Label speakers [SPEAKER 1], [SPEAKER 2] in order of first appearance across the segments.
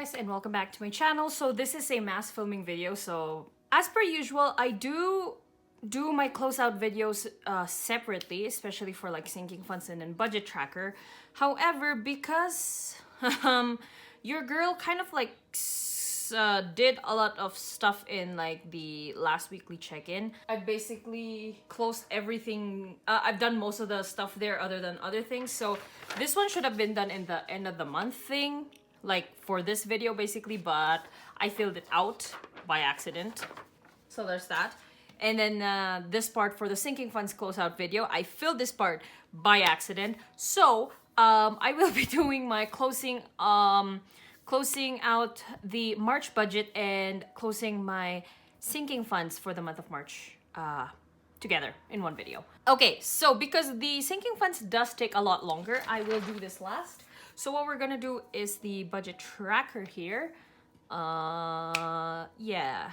[SPEAKER 1] guys, and welcome back to my channel. So this is a mass filming video. So as per usual, I do my closeout videos separately, especially for like sinking funds and budget tracker. However, because your girl kind of like did a lot of stuff in like the last weekly check-in, I basically closed everything. I've done most of the stuff there other than other things. So this one should have been done in the end of the month thing, like for this video basically, but I filled it out by accident. So there's that. And then this part for the sinking funds closeout video, I filled this part by accident. So I will be doing my closing out the March budget and closing my sinking funds for the month of March together in one video. Okay, so because the sinking funds does take a lot longer, I will do this last. So what we're gonna do is the budget tracker here. Yeah,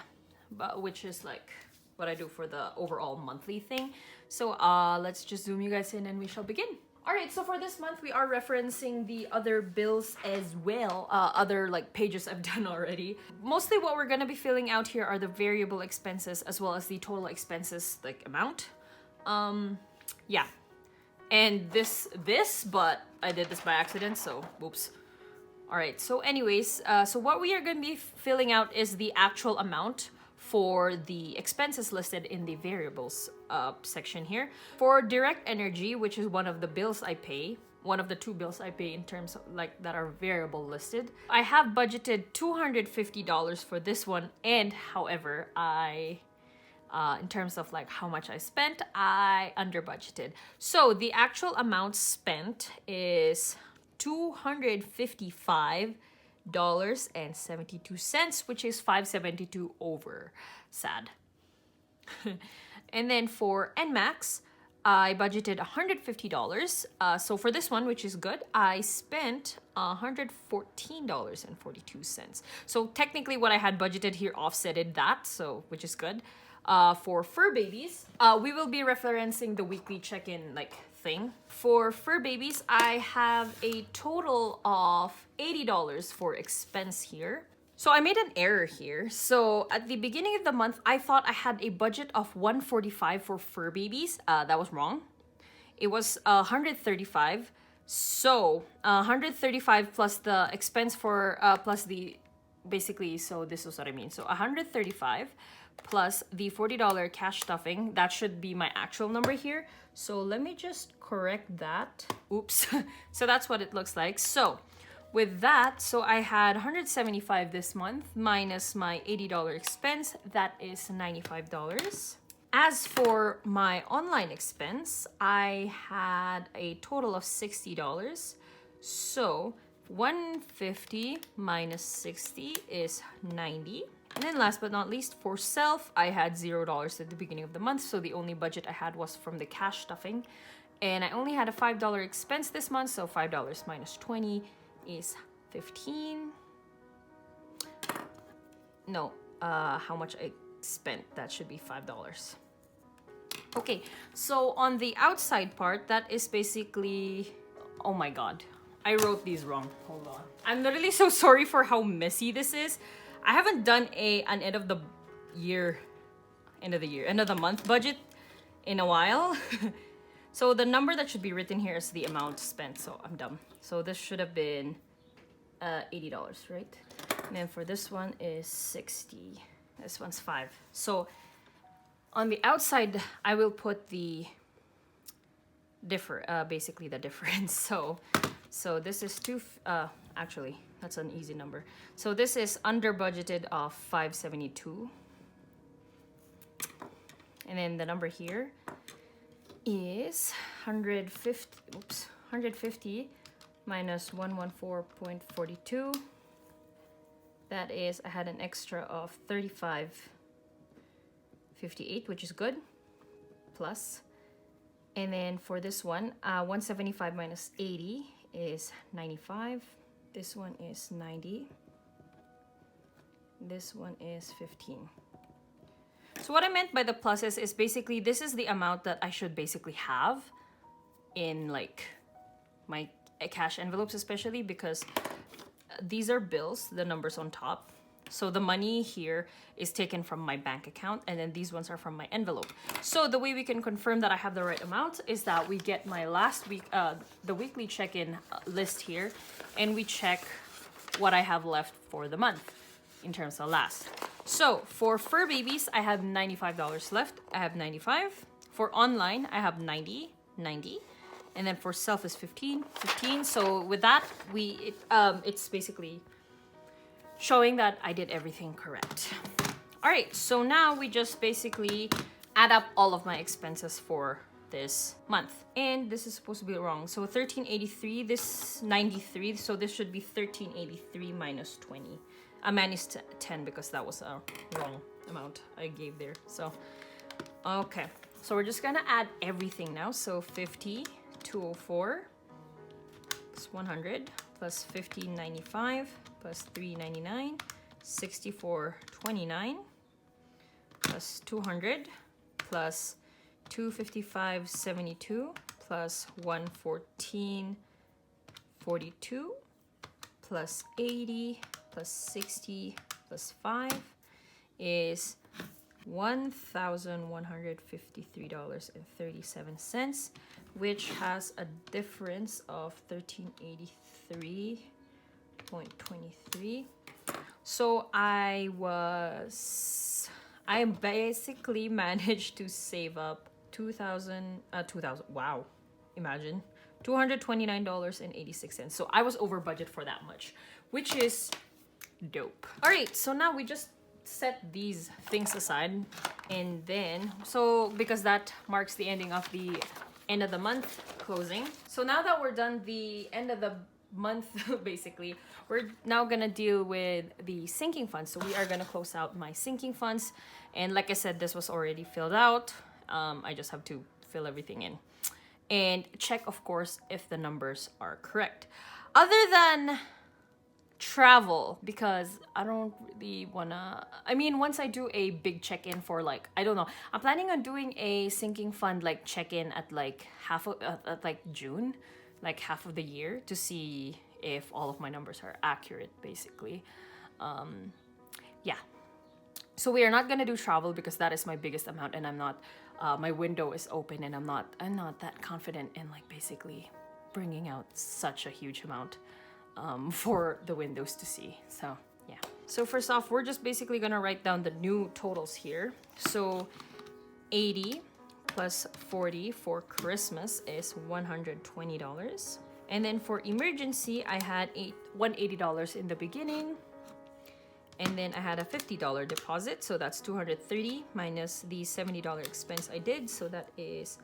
[SPEAKER 1] but which is like what I do for the overall monthly thing. So let's just zoom you guys in and we shall begin. Alright, so for this month, we are referencing the other bills as well, other like pages I've done already. Mostly what we're gonna be filling out here are the variable expenses as well as the total expenses like amount. Yeah. And this, but I did this by accident, so whoops. Alright, so anyways, so what we are gonna be filling out is the actual amount for the expenses listed in the variables section here. For direct energy, which is one of the bills I pay, one of the two bills I pay in terms of like that are variable listed, I have budgeted $250 for this one, and however, in terms of like how much I spent, I under budgeted. So the actual amount spent is $255.72, which is $572 over. Sad. And then for NMAX, I budgeted $150. So for this one, which is good, I spent $114.42. So technically what I had budgeted here offsetted that, so which is good. For fur babies, we will be referencing the weekly check-in like thing. For fur babies, I have a total of $80 for expense here. So I made an error here. So at the beginning of the month, I thought I had a budget of $145 for fur babies. That was wrong. It was $135. So $135 plus the expense for plus the basically. So this is what I mean. So $135 plus the $40 cash stuffing. That should be my actual number here. So let me just correct that. Oops. So that's what it looks like. So with that, so I had $175 this month minus my $80 expense. That is $95. As for my online expense, I had a total of $60. So 150 minus 60 is 90. And then last but not least, for self, I had $0 at the beginning of the month. So the only budget I had was from the cash stuffing. And I only had a $5 expense this month. So $5 minus 20 is 15. No, how much I spent, that should be $5. Okay, so on the outside part, that is basically, oh my god, I wrote these wrong. Hold on. I'm literally so sorry for how messy this is. I haven't done an end of the month budget in a while. So the number that should be written here is the amount spent. So I'm dumb. So this should have been $80, right? And then for this one is 60. This one's 5. So on the outside, I will put the basically the difference. So this is actually, that's an easy number. So this is under budgeted of 572. And then the number here is 150 minus 114.42. That is, I had an extra of 35.58, which is good. Plus. And then for this one, 175 minus 80 is 95. This one is 90. This one is 15. So what I meant by the pluses is basically this is the amount that I should basically have in like my cash envelopes, especially because these are bills, the numbers on top. So the money here is taken from my bank account, and then these ones are from my envelope. So the way we can confirm that I have the right amount is that we get my last week, the weekly check-in list here, and we check what I have left for the month in terms of last. So for fur babies, I have $95 left. I have 95. For online, I have 90. And then for self is 15. So with that, it's basically showing that I did everything correct. All right, so now we just basically add up all of my expenses for this month. And this is supposed to be wrong. So 1383, this 93, so this should be 1383 minus 20. Minus 10 because that was a wrong amount I gave there. So, okay. So we're just gonna add everything now. So 50, 204, plus 100, plus 1595, plus 399, 6429, plus 200, plus 255.72, plus 114.42, plus 80, plus 60, plus 5 is $1,153.37, which has a difference of 1383.23. So I basically managed to save up wow, imagine, $229.86. So I was over budget for that much, which is dope. All right, so now we just set these things aside, and then because that marks the ending of the end of the month closing. So now that we're done the end of the month, basically, we're now gonna deal with the sinking funds. So we are gonna close out my sinking funds, and like I said, this was already filled out. I just have to fill everything in and check, of course, if the numbers are correct. Other than travel, because I don't really wanna, I mean, once I do a big check-in for like, I don't know, I'm planning on doing a sinking fund like check-in at like at like June, like half of the year, to see if all of my numbers are accurate, basically. Yeah, so we are not gonna do travel because that is my biggest amount, and I'm not my window is open, and I'm not that confident in like basically bringing out such a huge amount for the windows to see. So yeah. So first off, we're just basically gonna write down the new totals here. So 80 plus 40 for Christmas is $120. And then for emergency, I had $180 in the beginning. And then I had a $50 deposit, so that's $230 minus the $70 expense I did, so that is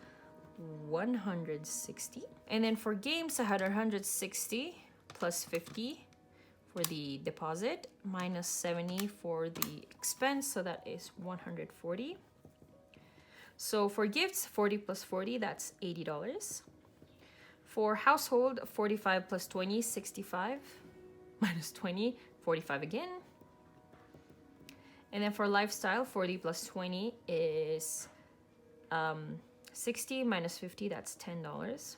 [SPEAKER 1] $160. And then for games, I had $160 plus 50 for the deposit minus 70 for the expense, so that is $140. So for gifts, 40 plus 40, that's $80. For household, 45 plus 20, 65 minus 20, 45 again. And then for lifestyle, 40 plus 20 is 60 minus 50, that's $10.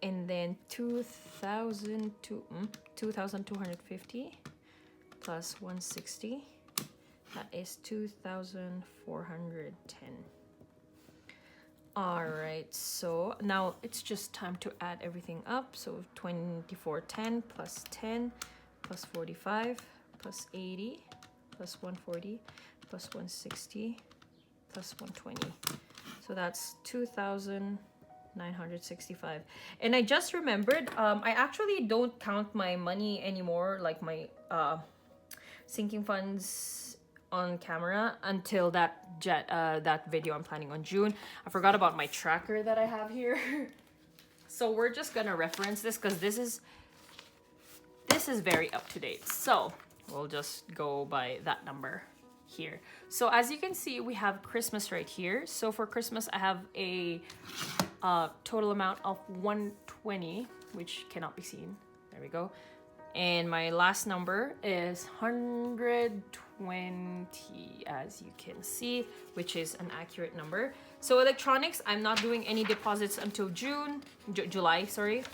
[SPEAKER 1] And then 2,250 plus 160, that is 2,410. All right, so now it's just time to add everything up. So 2410 plus 10 plus 45 plus 80 plus 140 plus 160 plus 120. So that's 2,965. And I just remembered, I actually don't count my money anymore, like my sinking funds on camera, until that video I'm planning on June. I forgot about my tracker that I have here. So we're just gonna reference this because this is very up to date. So we'll just go by that number here. So as you can see, we have Christmas right here. So for Christmas, I have a total amount of $120, which cannot be seen. There we go. And my last number is $120, as you can see, which is an accurate number. So electronics, I'm not doing any deposits until July, sorry.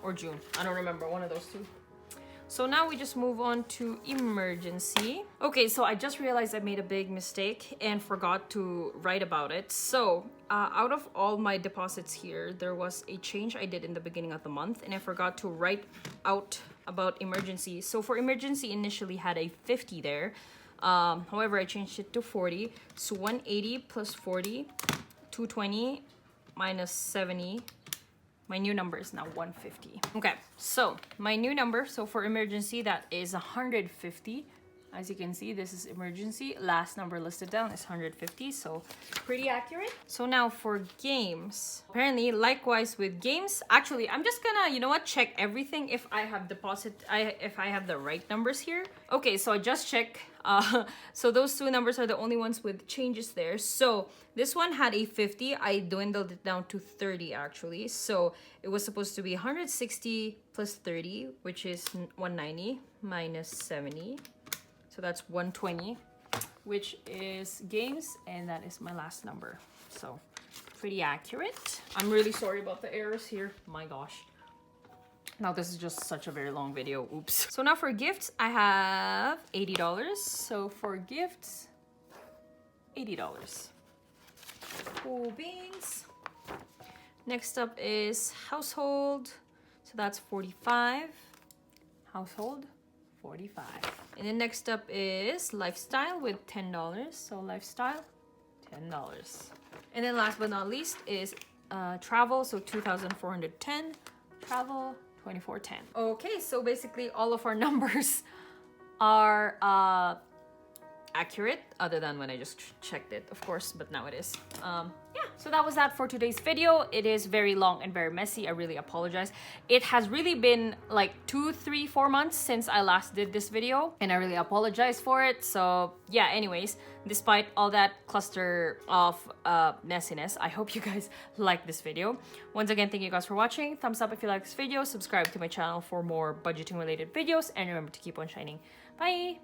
[SPEAKER 1] or June. I don't remember, one of those two. So now we just move on to emergency. Okay, so I just realized I made a big mistake and forgot to write about it. So out of all my deposits here, there was a change I did in the beginning of the month and I forgot to write out about emergency. So for emergency, initially had a 50 there. However, I changed it to 40. So 180 plus 40, 220 minus 70. My new number is now 150. Okay, so my new number, so for emergency, that is 150. As you can see, this is emergency. Last number listed down is 150, so pretty accurate. So now for games, apparently likewise with games, actually, I'm just gonna, you know what, check everything if I have if I have the right numbers here. Okay, so I just checked. So those two numbers are the only ones with changes there. So this one had a 50. I dwindled it down to 30 actually. So it was supposed to be 160 plus 30, which is 190 minus 70. So that's 120, which is games, and that is my last number. So pretty accurate. I'm really sorry about the errors here. My gosh. Now this is just such a very long video. Oops. So now for gifts, I have $80. So for gifts, $80. Cool beans. Next up is household. So that's 45. Household, 45. And then next up is lifestyle with $10. So lifestyle, $10. And then last but not least is travel. So 2,410. Travel, 2410. Okay, so basically all of our numbers are accurate, other than when I just checked it, of course, but now it is. Yeah, so that was that for today's video. It is very long and very messy. I really apologize. It has really been like 2, 3, 4 months since I last did this video, and I really apologize for it. So yeah, anyways, despite all that cluster of messiness, I hope you guys like this video. Once again, thank you guys for watching. Thumbs up if you like this video. Subscribe to my channel for more budgeting related videos, and remember to keep on shining. Bye!